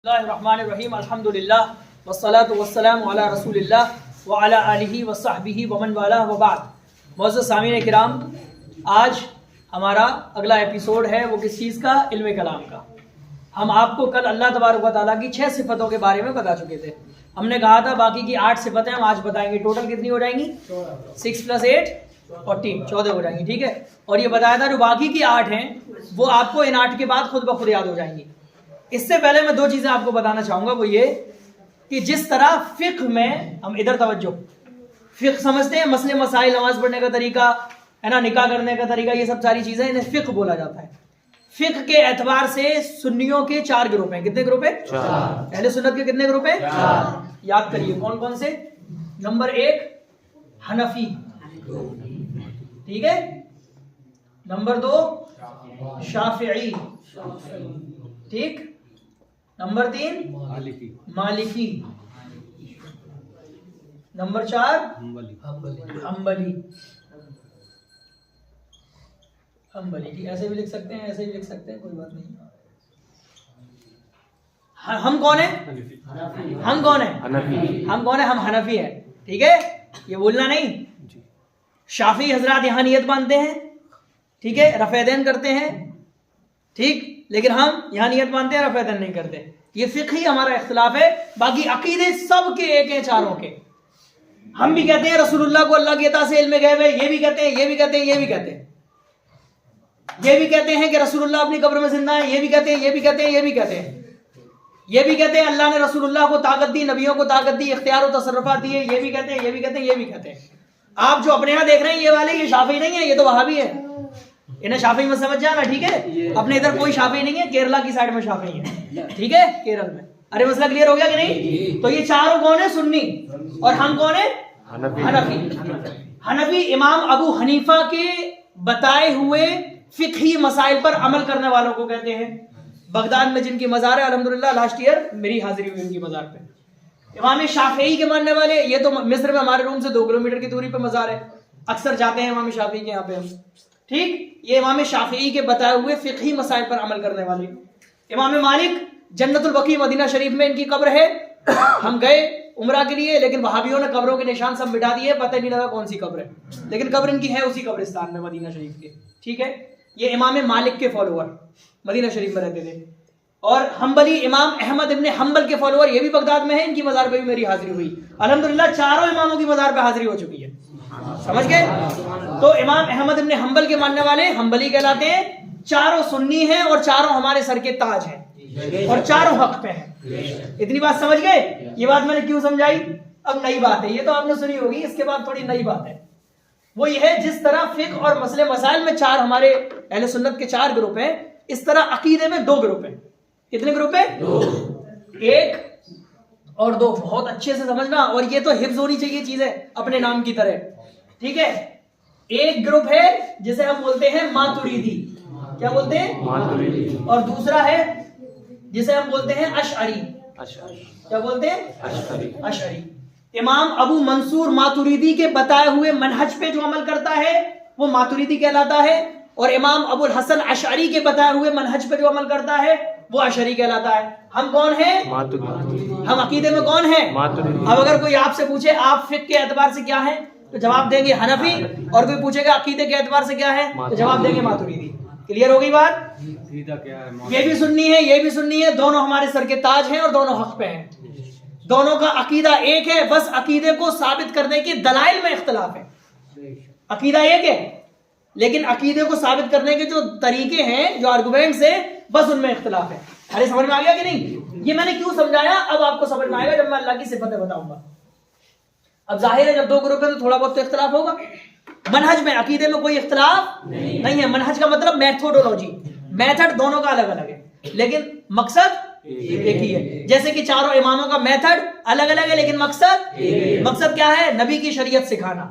اللہ الرحمن الرحیم الحمدللہ والصلاة والسلام علی رسول اللہ وعلی آلہ وصحبہ ومن والہ وبعد۔ معزز سامعین کرام، آج ہمارا اگلا ایپیسوڈ ہے وہ کس چیز کا؟ علم کلام کا۔ ہم آپ کو کل اللہ تبارک و تعالیٰ کی 6 صفتوں کے بارے میں بتا چکے تھے۔ ہم نے کہا تھا باقی کی 8 صفتیں ہم آج بتائیں گے۔ ٹوٹل کتنی ہو جائیں گی؟ 6 + 8 14 14 ہو جائیں گی، ٹھیک ہے۔ اور یہ بتایا تھا جو باقی کی 8 ہیں وہ آپ کو ان 8 کے بعد خود بخود یاد ہو جائیں گی۔ اس سے پہلے میں 2 چیزیں آپ کو بتانا چاہوں گا، وہ یہ کہ جس طرح فقہ میں ہم ادھر توجہ، فقہ سمجھتے ہیں مسئلے مسائل، نماز پڑھنے کا طریقہ ہے نا، نکاح کرنے کا طریقہ، یہ سب ساری چیزیں انہیں فقہ بولا جاتا ہے۔ فقہ کے اعتبار سے سنیوں کے 4 گروپ ہیں۔ کتنے گروپ ہیں؟ 4۔ اہل سنت کے کتنے گروپ ہیں؟ 4۔ یاد کریے کون کون سے۔ نمبر 1 حنفی، ٹھیک ہے۔ نمبر 2 شافعی، ٹھیک۔ نمبر 3 مالکی، نمبر 4 حنبلی۔ ٹھیک، ایسے بھی لکھ سکتے ہیں، ایسے بھی لکھ سکتے ہیں، کوئی بات نہیں۔ ہم کون ہیں؟ ہم کون ہیں؟ ہم کون ہیں؟ ہم حنفی ہیں، ٹھیک ہے، یہ بولنا نہیں۔ شافعی حضرات یہاں نیت باندھتے ہیں، ٹھیک ہے، رفع یدین کرتے ہیں، ٹھیک، لیکن ہم یہاں نیت مانتے ہیں، رفع یدین نہیں کرتے۔ یہ فقہی ہمارا اختلاف ہے۔ باقی عقیدے سب کے ایک ہیں، چاروں کے۔ ہم بھی کہتے ہیں رسول اللہ کو اللہ کی عطا سے علم غیب ہے، یہ بھی کہتے ہیں، یہ بھی کہتے ہیں، یہ بھی کہتے ہیں، یہ بھی کہتے ہیں کہ رسول اللہ اپنی قبر میں زندہ ہے، یہ بھی کہتے ہیں، یہ بھی کہتے ہیں، یہ بھی کہتے ہیں، یہ بھی کہتے ہیں اللہ نے رسول اللہ کو طاقت دی، نبیوں کو طاقت دی، اختیار و تصرفات دیے، یہ بھی کہتے ہیں، یہ بھی کہتے ہیں، یہ بھی کہتے ہیں۔ آپ جو اپنے یہاں دیکھ رہے ہیں یہ والے، یہ شافعی نہیں ہے، یہ تو وہابی ہے۔ انہیں شافعی میں سمجھ جانا، ٹھیک ہے۔ اپنے ادھر کوئی شافعی نہیں ہے، کیرلا کی سائڈ میں شافعی ہے، ٹھیک ہے، کیرل میں۔ ارے مسئلہ کلیئر ہو گیا کہ نہیں؟ تو یہ چاروں کون ہیں؟ سنی۔ اور ہم کون ہیں؟ حنفی۔ حنفی امام ابو حنیفہ کے بتائے ہوئے فقہی مسائل پر عمل کرنے والوں کو کہتے ہیں۔ بغداد میں جن کی مزار ہے، الحمدللہ لاسٹ ایئر میری حاضری ہوئی ان کی مزار پہ۔ امام شافعی کے ماننے والے، یہ تو مصر میں ہمارے روم سے 2 کلومیٹر کی دوری پہ مزار ہے، اکثر جاتے ہیں امام شافعی کے یہاں پہ ہم، ٹھیک۔ یہ امام شافعی کے بتائے ہوئے فقہی مسائل پر عمل کرنے والے۔ امام مالک جنت البقیع مدینہ شریف میں ان کی قبر ہے۔ ہم گئے عمرہ کے لیے، لیکن وہابیوں نے قبروں کے نشان سب مٹا دیے، پتہ نہیں لگا کون سی قبر ہے، لیکن قبر ان کی ہے اسی قبرستان میں مدینہ شریف کے، ٹھیک ہے۔ یہ امام مالک کے فالوور مدینہ شریف میں رہتے تھے۔ اور حنبلی امام احمد ابن حنبل کے فالوور، یہ بھی بغداد میں ہیں، ان کی مزار پہ بھی میری حاضری ہوئی۔ الحمدللہ چاروں اماموں کی مزار پہ حاضری ہو چکی ہے، سمجھ گئے؟ تو امام احمد ابن حنبل کے ماننے والے حنبلی کہلاتے ہیں۔ چاروں سنی ہیں اور چاروں ہمارے سر کے تاج ہیں اور چاروں حق پہ ہیں۔ اتنی بات سمجھ گئے؟ یہ بات میں نے کیوں سمجھائی؟ اب نئی بات ہے، یہ تو آپ نے سنی ہوگی، اس کے بعد تھوڑی نئی بات ہے۔ وہ یہ ہے جس طرح فقہ اور مسئلے مسائل میں 4 ہمارے اہل سنت کے 4 گروپ ہیں، اس طرح عقیدے میں 2 گروپ ہیں۔ کتنے گروپ ہیں؟ 2۔ 1 اور 2، بہت اچھے سے سمجھنا، اور یہ تو حفظ ہونی چاہیے چیزیں اپنے نام کی طرح، ٹھیک ہے۔ ایک گروپ ہے جسے ہم بولتے ہیں ماتریدی، کیا بولتے ہیں؟ ماتریدی۔ اور دوسرا ہے جسے ہم بولتے ہیں اشعری، کیا بولتے ہیں؟ اشعری۔ امام ابو منصور ماتریدی کے بتائے ہوئے منہج پہ جو عمل کرتا ہے وہ ماتریدی کہلاتا ہے، اور امام ابو الحسن اشعری کے بتائے ہوئے منہج پہ جو عمل کرتا ہے وہ اشعری کہلاتا ہے۔ ہم کون ہیں؟ ہم عقیدے میں کون ہیں؟ اب اگر کوئی آپ سے پوچھے آپ فقہ کے اعتبار سے کیا ہیں تو جواب دیں گے حنفی، اور کوئی پوچھے گا عقیدے کے اعتبار سے کیا ہے تو جواب دیں گے ماتریدی۔ کلیئر ہو گئی بات؟ یہ بھی سنی ہے، یہ بھی سنی ہے، دونوں ہمارے سر کے تاج ہیں اور دونوں حق پہ ہیں۔ دونوں کا عقیدہ ایک ہے، بس عقیدے کو ثابت کرنے کے دلائل میں اختلاف ہے۔ عقیدہ ایک ہے لیکن عقیدے کو ثابت کرنے کے جو طریقے ہیں، جو آرگومنٹس ہیں، بس ان میں اختلاف ہے۔ ارے سمجھ میں آ گیا کہ نہیں؟ یہ میں نے کیوں سمجھایا، اب آپ کو سمجھ میں آئے گا جب میں اللہ کی صفتیں بتاؤں گا۔ اب ظاہر ہے جب 2 گروپ ہیں تو تھوڑا بہت تو اختلاف ہوگا۔ منہج میں عقیدے میں کوئی اختلاف نہیں ہے۔ منہج کا مطلب میتھوڈولوجی، میتھڈ دونوں کا الگ الگ ہے لیکن مقصد ایک ہی ہے۔ جیسے کہ چاروں اماموں کا میتھڈ الگ الگ ہے لیکن مقصد کیا ہے؟ نبی کی شریعت سکھانا،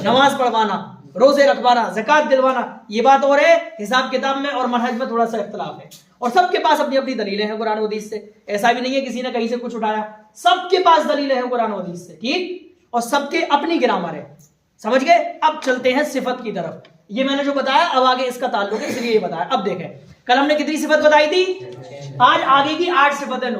نماز پڑھوانا، روزے رکھوانا، زکوٰۃ دلوانا، یہ بات اور ہے۔ حساب کتاب میں اور منہج میں تھوڑا سا اختلاف ہے، اور سب کے پاس اپنی اپنی دلیلیں ہیں قرآن و حدیث سے۔ ایسا بھی نہیں ہے کسی نے کہیں سے کچھ اٹھایا، سب کے پاس دلیلیں ہیں قرآن و حدیث سے، ٹھیک، اور سب کے اپنی گرامر ہے، سمجھ گئے؟ اب چلتے ہیں صفت کی طرف۔ یہ میں نے جو بتایا اب آگے اس کا تعلق ہے، اس لیے یہ بتایا۔ اب دیکھیں کل ہم نے کتنی صفت بتائی تھی؟ آج آگے کی 8 صفتیں لو۔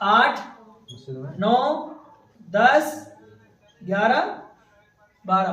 8 9 10 11 12,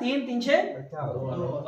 3 3 6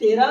13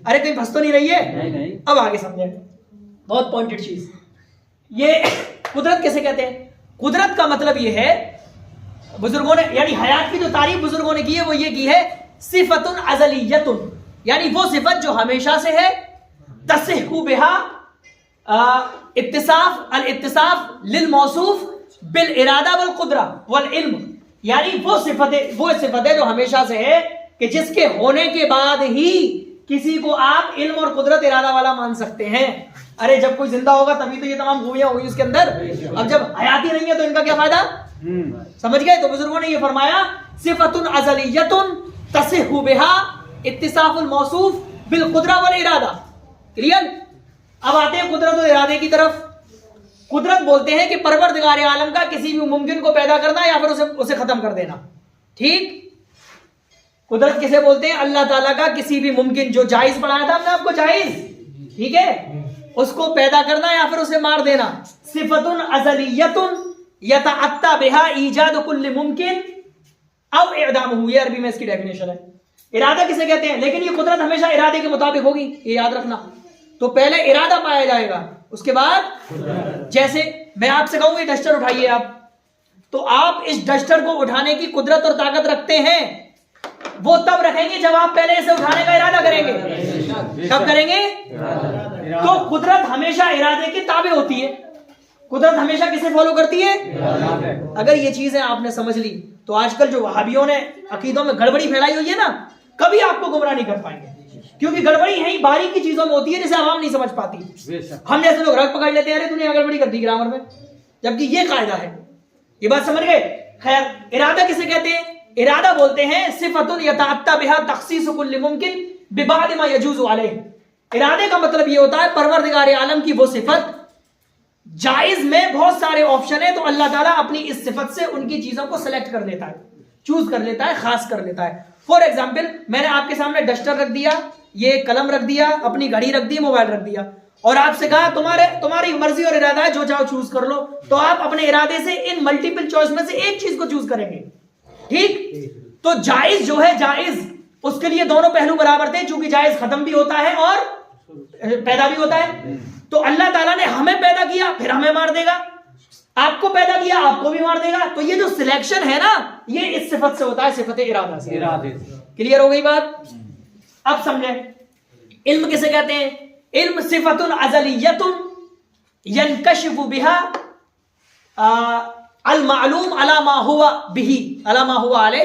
ارے کہیں پھنس تو نہیں رہی ہے؟ اب آگے سمجھیں، بہت پوائنٹڈ چیز. یہ قدرت کیسے کہتے ہیں؟ قدرت کا مطلب یہ ہے، بزرگوں نے یعنی حیات کی جو تعریف بزرگوں نے کی ہے وہ یہ کی ہے صفت ازلیت، یعنی وہ صفت جو ہمیشہ سے ہے، تصح بہا الاتصاف للموصوف بالارادہ والقدرہ والعلم، یعنی وہ صفت ہے جو ہمیشہ سے ہے کہ جس کے ہونے کے بعد ہی کسی کو آپ علم اور قدرت ارادہ والا مان سکتے ہیں. ارے جب کوئی زندہ ہوگا تبھی تو یہ تمام خوبیاں ہوئی اس کے اندر، اب جب حیات ہی نہیں ہے تو ان کا کیا فائدہ؟ سمجھ گئے؟ تو بزرگوں نے یہ فرمایا صفت ازلیت تصح بہا اتصاف الموصوف بالقدرہ والارادہ. کلیئر؟ اب آتے ہیں قدرت و ارادے کی طرف. قدرت بولتے ہیں کہ پروردگار عالم کا کسی بھی ممکن کو پیدا کرنا یا پھر اسے ختم کر دینا. ٹھیک؟ قدرت کسے بولتے ہیں؟ اللہ تعالیٰ کا کسی بھی ممکن، جو جائز پڑھایا تھا ہم نے آپ کو، جائز، ٹھیک ہے، اس کو پیدا کرنا یا پھر اسے مار دینا. صفت ازلیت یتعطی بہا ایجاد کل ممکن او اعدامہ، یہ عربی میں اس کی ڈیفینیشن ہے. ارادہ کسے کہتے ہیں؟ لیکن یہ قدرت ہمیشہ ارادے کے مطابق ہوگی، یہ یاد رکھنا. تو پہلے ارادہ پایا جائے گا، اس کے بعد جیسے میں آپ سے کہوں یہ ڈسٹر اٹھائیے آپ، تو آپ اس ڈسٹر کو اٹھانے کی قدرت اور طاقت رکھتے ہیں. وہ تب رکھیں گے جب آپ پہلے اسے اٹھانے کا ارادہ کریں گے. کب کریں گے؟ تو قدرت ہمیشہ ارادے کے تابع ہوتی ہے. قدرت ہمیشہ کسے فالو کرتی ہے؟ اگر یہ چیزیں آپ نے سمجھ لی تو آج کل جو وہابیوں نے عقیدوں میں گڑبڑی پھیلائی ہوئی ہے نا، کبھی آپ کو گمراہ نہیں کر پائیں گے، کیونکہ گڑبڑی یہی باریکی چیزوں میں ہوتی ہے جسے عوام نہیں سمجھ پاتی. ہم جیسے لوگ رگ پکڑ لیتے ہیں، ارے تو نے گڑبڑی کر دی گرامر میں، جبکہ یہ قاعدہ ہے. یہ بات سمجھ گئے؟ خیر، ارادہ کسے کہتے ہیں؟ ارادہ بولتے ہیں صفت یتعطی بہا تخصیص کل ممکن ببعض ما یجوز علیہ. ارادے کا مطلب یہ ہوتا ہے پروردگار عالم کی وہ صفت، جائز میں بہت سارے آپشن ہیں تو اللہ تعالیٰ اپنی اس صفت سے ان کی چیزوں کو سلیکٹ کر لیتا ہے، چوز کر لیتا ہے، خاص کر لیتا ہے. فور ایگزامپل، میں نے آپ کے سامنے ڈسٹر رکھ دیا، یہ قلم رکھ دیا، اپنی گھڑی رکھ دی، موبائل رکھ دیا، اور آپ سے کہا تمہاری مرضی اور ارادہ ہے، جو چاہو چوز کر لو. تو آپ اپنے ارادے سے ان ملٹیپل چوائس میں سے ایک چیز کو چوز کریں گے. ٹھیک؟ تو جائز جو ہے، جائز اس کے لیے دونوں پہلو برابر تھے، چونکہ جائز ختم بھی ہوتا ہے اور پیدا بھی ہوتا ہے. تو اللہ تعالیٰ نے ہمیں پیدا کیا، پھر ہمیں مار دے گا، آپ کو پیدا کیا، آپ کو بھی مار دے گا. تو یہ جو سلیکشن ہے نا، یہ اس صفت سے ہوتا ہے، صفت ارادہ سے. کلیئر ہو گئی بات؟ اب سمجھیں علم کسے کہتے ہیں؟ علم صفت ازلیت ینکشف بہا المعلوم علی ما ہوا بہ علی ما ہوا علیہ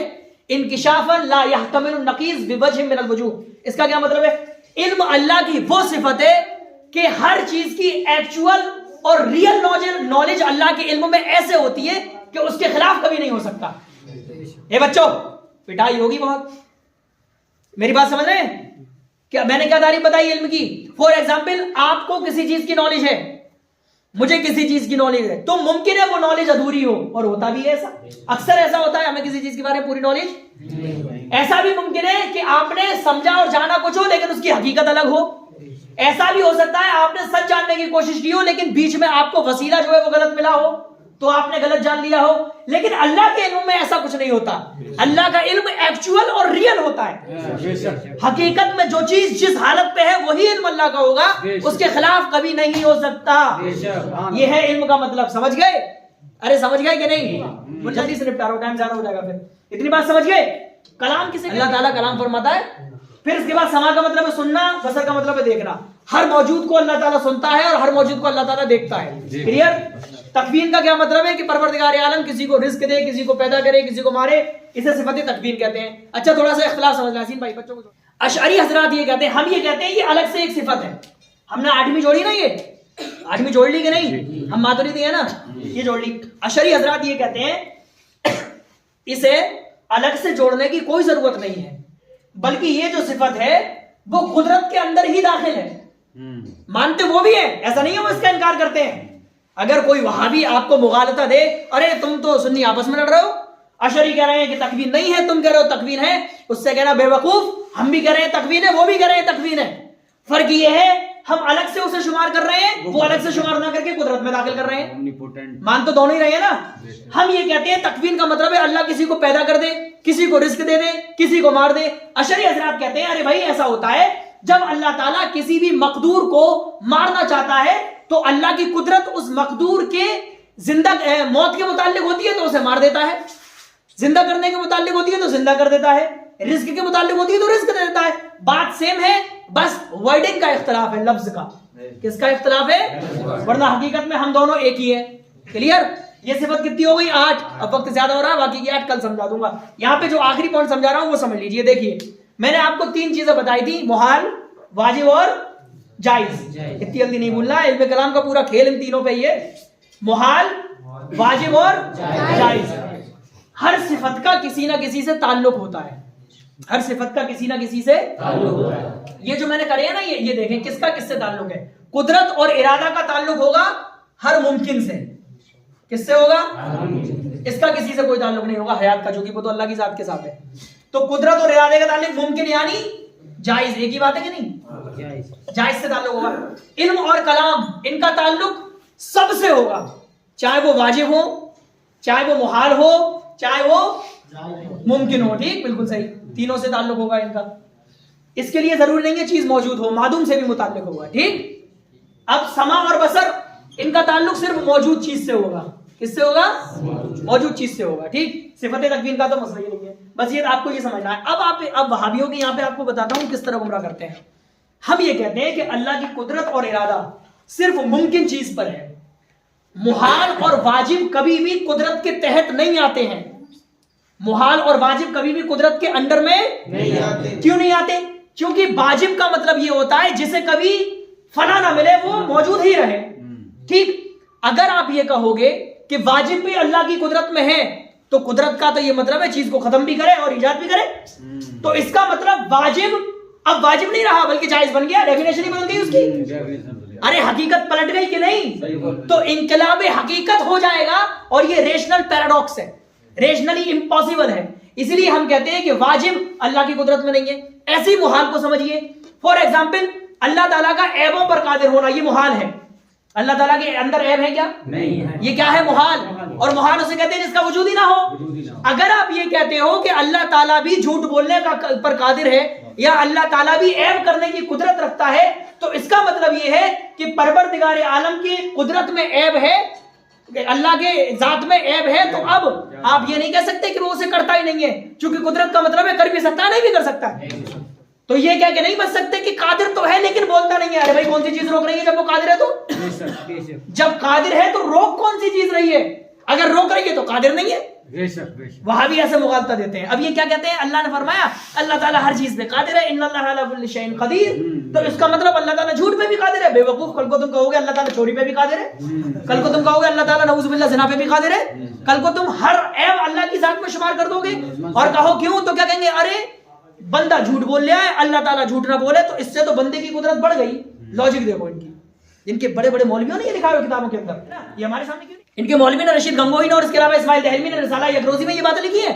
انکشافا لا یحتمل النقیض بوجہ من الوجوہ. اس کا کیا مطلب ہے؟ علم اللہ کی وہ صفت ہے کہ ہر چیز کی ایکچوئل اور ریئل نالج اللہ کے علم میں ایسے ہوتی ہے کہ اس کے خلاف کبھی نہیں ہو سکتا. اے بچوں، پٹائی ہوگی بہت، میری بات سمجھ رہے ہیں؟ کیا میں نے کیا تعریف بتائی علم کی؟ فور ایگزامپل، آپ کو کسی چیز کی نالج ہے، مجھے کسی چیز کی نالج ہے، تو ممکن ہے وہ نالج ادھوری ہو، اور ہوتا بھی ہے ایسا. اکثر ایسا ہوتا ہے ہمیں کسی چیز کے بارے میں پوری نالج. ایسا بھی ممکن ہے کہ آپ نے سمجھا اور جانا کچھ ہو لیکن اس کی حقیقت الگ ہو. ایسا بھی ہو سکتا ہے آپ نے سچ جاننے کی کوشش کی ہو لیکن بیچ میں آپ کو وسیلہ جو ہے وہ غلط ملا ہو تو آپ نے غلط جان لیا ہو. لیکن اللہ کے علم میں ایسا کچھ نہیں ہوتا. اللہ کا علم ایکچوئل اور ریئل ہوتا ہے. حقیقت میں جو چیز جس حالت پہ ہے وہی علم اللہ کا ہوگا، اس کے خلاف کبھی نہیں ہو سکتا. یہ ہے علم کا مطلب. سمجھ گئے؟ ارے سمجھ گئے کہ نہیں؟ جلدی سے نپٹا رہا ہوں، ٹائم زیادہ ہو جائے گا پھر. اتنی بات سمجھ گئے؟ کلام کسے؟ اللہ تعالیٰ کلام فرماتا ہے. پھر اس کے بعد سما کا مطلب ہے سننا، بصر کا مطلب ہے دیکھنا. ہر موجود کو اللہ تعالیٰ سنتا ہے اور ہر موجود کو اللہ تعالیٰ دیکھتا ہے. کلیئر؟ تکوین کا کیا مطلب ہے؟ کہ پروردگار عالم کسی کو رزق دے، کسی کو پیدا کرے، کسی کو مارے، اسے صفت تکوین کہتے ہیں. اچھا تھوڑا سا اختلاف سمجھنا یاسین بھائی، بچوں کو. اشعری حضرات یہ کہتے ہیں، ہم یہ کہتے ہیں یہ الگ سے ایک صفت ہے. ہم نے آٹھویں جوڑی نا، یہ آٹھویں جوڑ لی کہ نہیں؟ ہم ماتریدی ہیں نا، یہ جوڑ لی. اشعری حضرات یہ کہتے ہیں اسے الگ سے جوڑنے کی کوئی ضرورت نہیں ہے، بلکہ یہ جو صفت ہے وہ قدرت کے اندر ہی داخل ہے. مانتے وہ بھی ہیں، ایسا نہیں ہے وہ اس کا انکار کرتے ہیں. اگر کوئی وہابی آپ کو مغالطہ دے، ارے تم تو سنی آپس میں لڑ رہے ہو، اشعری کہہ رہے ہیں کہ تکوین نہیں ہے، تم کہہ رہے ہو تکوین ہے، اس سے کہنا بے وقوف. ہم بھی کہہ رہے ہیں تکوین ہے، وہ بھی کہہ رہے ہیں تکوین ہے. فرق یہ ہے ہم الگ سے اسے شمار کر رہے ہیں، وہ الگ سے شمار نہ کر کے قدرت میں داخل کر رہے ہیں. مان تو دونوں ہی رہے ہیں نا. ہم یہ کہتے ہیں تکوین کا مطلب ہے اللہ کسی کو پیدا کر دے، کسی کو رزق دے دے، کسی کو مار دے. اشعری حضرات کہتے ہیں ارے بھائی ایسا ہوتا ہے جب اللہ تعالیٰ کسی بھی مقدور کو مارنا چاہتا ہے تو اللہ کی قدرت اس مقدور کے زندہ موت کے متعلق ہوتی ہے تو اسے مار دیتا ہے، زندہ کرنے کے متعلق ہوتی ہے تو زندہ کر دیتا ہے، رزق کے متعلق ہوتی ہے تو رزق دے دیتا ہے. بات سیم ہے، بس ورڈنگ کا اختلاف ہے، لفظ کا. کس کا اختلاف ہے؟ ورنہ حقیقت میں ہم دونوں ایک ہی ہیں. کلیئر؟ یہ صفت کتنی ہو گئی؟ 8. اب وقت زیادہ ہو رہا ہے، باقی کی 8 کل سمجھا دوں گا. یہاں پہ جو آخری پوائنٹ سمجھا رہا ہوں وہ سمجھ لیجئے. دیکھیے میں نے آپ کو 3 چیزیں بتائی تھی، محال، واجب اور جائز. اتنی جلدی نہیں بھولنا، علم کلام کا پورا کھیل ان تینوں پہ ہی ہے، محال، واجب اور جائز. ہر صفت کا کسی نہ کسی سے تعلق ہوتا ہے، ہر صفت کا کسی نہ کسی سے تعلق ہوتا ہے. یہ جو میں نے کرے ہیں نا، یہ دیکھیں کس کا کس سے تعلق ہے. قدرت اور ارادہ کا تعلق ہوگا ہر ممکن سے. کس سے ہوگا؟ اس کا کسی سے کوئی تعلق نہیں ہوگا، حیات کا، جو کہ وہ تو اللہ کی ذات کے ساتھ ہے. تو قدرت اور ارادے کا تعلق ممکن یعنی جائز، ایک ہی بات ہے کہ نہیں؟ جائز سے تعلق ہوگا. علم اور کلام ان کا تعلق سب سے ہوگا، چاہے وہ واجب ہو، چاہے وہ محال ہو، چاہے وہ ممکن ہو. ٹھیک، بالکل صحیح. تینوں سے تعلق ہوگا ان کا. اس کے لیے ضروری نہیں ہے چیز موجود ہو، معدوم سے بھی متعلق ہوگا. ٹھیک. اب سمع اور بصر ان کا تعلق صرف موجود چیز سے ہوگا. کس سے ہوگا؟ موجود چیز سے ہوگا. ٹھیک. صفت تکوین کا تو مسئلہ ہی نہیں ہے، بس یہ آپ کو یہ سمجھنا ہے. اب وہابیوں کے یہاں پہ آپ کو بتاتا ہوں کس طرح گمراہ کرتے ہیں. ہم یہ کہتے ہیں کہ اللہ کی قدرت اور ارادہ صرف ممکن چیز پر ہے، محال اور واجب کبھی بھی قدرت کے تحت نہیں آتے ہیں. محال اور واجب کبھی بھی قدرت کے انڈر میں نہیں آتے. کیوں نہیں آتے؟ کیونکہ واجب کا مطلب یہ ہوتا ہے جسے کبھی فنا نہ ملے وہ موجود ہی رہے. ٹھیک. اگر آپ یہ کہو گے کہ واجب بھی اللہ کی قدرت میں ہے تو قدرت کا تو یہ مطلب ہے چیز کو ختم بھی کرے اور ایجاد بھی کرے. تو اس کا مطلب واجب اب واجب نہیں رہا بلکہ جائز بن گیا. ڈیفینیشن ہی بدل گئی اس کی. ارے حقیقت پلٹ گئی کہ نہیں؟ تو انقلاب حقیقت ہو جائے گا اور یہ ریشنل پیراڈاکس ہے، ریشنلی امپاسبل ہے. اس لیے ہم کہتے ہیں کہ واجب اللہ کی قدرت میں نہیں ہے. ایسی محال کو سمجھیے. فار ایگزامپل اللہ تعالیٰ کا عیبوں پر قادر ہونا، یہ محال ہے. اللہ تعالیٰ کے اندر عیب ہے کیا؟ نہیں ہے. یہ کیا ہے؟ محال. اور محال اسے کہتے ہیں جس کا وجود ہی نہ ہو. اگر آپ یہ کہتے ہو کہ اللہ تعالیٰ بھی جھوٹ بولنے پر قادر ہے یا اللہ تعالیٰ بھی عیب کرنے کی قدرت رکھتا ہے تو اس کا مطلب یہ ہے کہ پروردگار عالم کی قدرت میں عیب ہے، اللہ کے ذات میں عیب ہے. تو اب آپ یہ نہیں کہہ سکتے کہ وہ اسے کرتا ہی نہیں ہے، چونکہ قدرت کا مطلب ہے کر بھی سکتا ہے نہیں بھی کر سکتا ہے. تو یہ کہہ کے نہیں بچ سکتے کہ قادر تو ہے لیکن بولتا نہیں ہے. ارے بھائی کون سی چیز روک رہی ہے جب وہ قادر ہے؟ تو جب قادر ہے تو روک کون سی چیز رہی ہے؟ اگر روک رہی ہے تو قادر نہیں ہے. وہاں بھی ایسے مغالطہ دیتے ہیں. اب یہ کیا کہتے ہیں؟ اللہ نے فرمایا اللہ تعالیٰ ہر چیز پہ قادر ہے، ان اللہ علی کل شیء قدیر. تو اس کا مطلب اللہ تعالیٰ جھوٹ پہ بھی قادر ہے. بے وقوف، کل کو تم کہو گے اللہ تعالیٰ چوری پہ بھی قادر ہے، کل کو تم کہو گے اللہ تعالیٰ نعوذ باللہ زنا پہ بھی قادر ہے، کل کو تم ہر عیب اللہ کی ذات میں شمار کر دو گے اور کہو کیوں؟ تو کیا کہیں گے؟ ارے بندہ جھوٹ بول لیا ہے، اللہ تعالیٰ جھوٹ نہ بولے، تو اس سے تو بندے کی قدرت بڑھ گئی. لاجک دیکھو ان کی، ان کے بڑے بڑے مولویوں نے یہ لکھا ہے کتابوں کے اندر، یہ ہمارے سامنے کیوں نہیں؟ ان کے مولوی نے رشید گنگوہی نے اور اس کے علاوہ اسماعیل دہلوی نے رسالہ یکروزی میں یہ باتیں لکھی ہیں.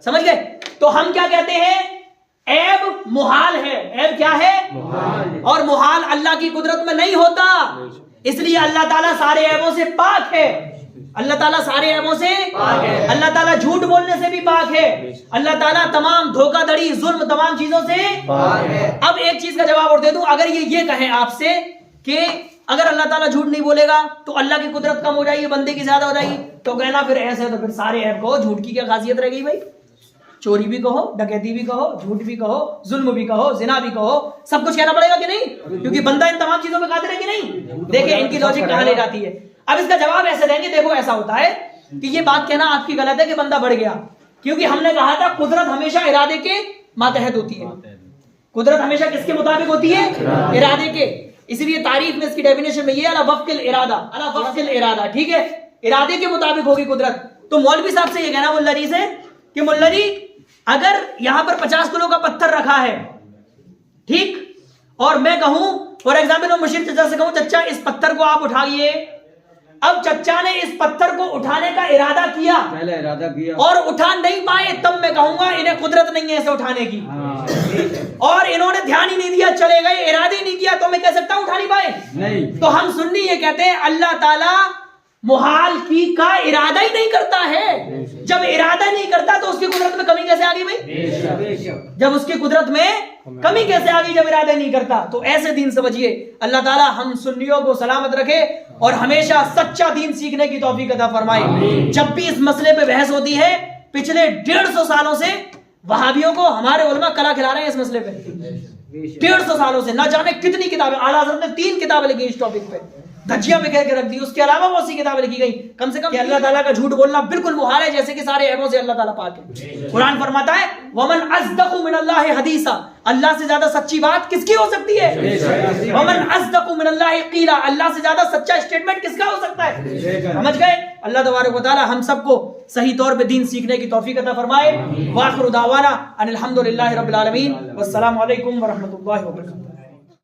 سمجھ گئے؟ تو ہم کیا کہتے ہیں؟ عیب محال ہے. عیب کیا ہے؟ محال. اور محال اللہ کی قدرت میں نہیں ہوتا، اس لیے اللہ تعالیٰ سارے عیبوں سے پاک ہے. اللہ تعالیٰ سارے عیبوں سے پاک ہے. اللہ تعالیٰ جھوٹ بولنے سے بھی پاک ہے. اللہ تعالیٰ تمام دھوکہ دڑی، ظلم، تمام چیزوں سے پاک ہے. اب ایک چیز کا جواب اور دے دوں. اگر یہ کہیں آپ سے کہ اگر اللہ تعالیٰ جھوٹ نہیں بولے گا تو اللہ کی قدرت کم ہو جائے گی، بندے کی زیادہ ہو جائے گی، تو کہنا پھر ایسے تو پھر سارے عیب کہو، جھوٹ کی کیا خاصیت رہ گئی بھائی؟ چوری بھی کہو، ڈکیتی بھی کہو، جھوٹ بھی کہو، ظلم بھی کہو، زنا بھی کہو، سب کچھ کہنا پڑے گا کہ نہیں؟ کیونکہ بندہ ان تمام چیزوں پہ قادر ہے کہ نہیں؟ دیکھیں ان کی لاجک کہاں لے جاتی ہے. اب اس کا جواب ایسے دیں گے، دیکھو ایسا ہوتا ہے کہ یہ بات کہنا آپ کی غلط ہے کہ بندہ بڑھ گیا، کیونکہ ہم نے کہا تھا قدرت ہمیشہ ارادے کے ماتحت ہوتی ہے. قدرت ہمیشہ کس کے مطابق ہوتی ہے؟ ارادے کے. اسی لیے تعریف میں اس کی ڈیفینیشن میں یہ علی وفق الارادہ، علی وفق الارادہ. ٹھیک ہے، ارادے کے مطابق ہوگی قدرت. تو مولوی صاحب سے یہ کہنا ملا جی سے کہ ملا جی اگر یہاں پر 50 کلو کا پتھر رکھا ہے، ٹھیک، اور میں کہوں فار ایگزامپل میں مشیر چچا سے کہوں چچا اس پتھر کو آپ اٹھائیے. اب چچا نے اس پتھر کو اٹھانے کا ارادہ کیا اور اٹھا نہیں پائے، تب میں کہوں گا انہیں قدرت نہیں ہے اسے اٹھانے کی، اور انہوں نے دھیان ہی نہیں دیا، چلے گئے، ارادہ ہی نہیں کیا، تو میں کہہ سکتا ہوں اٹھا نہیں پائے؟ نہیں. تو ہم سنی یہ کہتے ہیں اللہ تعالیٰ محال کی کا ارادہ ہی نہیں کرتا ہے. جب ارادہ نہیں کرتا تو اس کی قدرت میں کمی کیسے آ گئی بھائی؟ جب اس کی قدرت میں کمی کیسے آ گئی جب ارادہ نہیں کرتا؟ تو ایسے دین سے بچیے. اللہ تعالی ہم سنیوں کو سلامت رکھے اور ہمیشہ سچا دین سیکھنے کی توفیق عطا فرمائے. جب بھی اس مسئلے پہ بحث ہوتی ہے، پچھلے 150 سالوں سے وہابیوں کو ہمارے علماء کلا کھلا رہے ہیں اس مسئلے پہ. 150 سالوں سے نہ جانے کتنی کتابیں، اعلیٰ حضرت نے 3 کتابیں لکھی اس ٹاپک پہ، دھجیاں پہ کہہ کے رکھ دی. اس کے علاوہ بہت سی کتابیں لکھی گئی. کم سے کم کہ اللہ تعالیٰ کا جھوٹ بولنا بالکل محال ہے، جیسے کہ سارے عیبوں سے اللہ تعالیٰ پاک ہے. قرآن فرماتا ہے وَمَنْ أَصْدَقُ مِنَ اللَّهِ حَدِيثًا، اللہ سے زیادہ سچی بات کس کی ہو سکتی ہے؟ وَمَنْ أَصْدَقُ مِنَ اللَّهِ قِيلًا، اللہ سے زیادہ سچا اسٹیٹمنٹ کس کا ہو سکتا ہے؟ سمجھ گئے؟ اللہ تبارک و تعالیٰ ہم سب کو صحیح طور پہ دین سیکھنے کی توفیق عطا فرمائے. وآخر دعوانا ان الحمد للہ رب العالمین، والسلام علیکم ورحمۃ اللہ وبرکاتہ.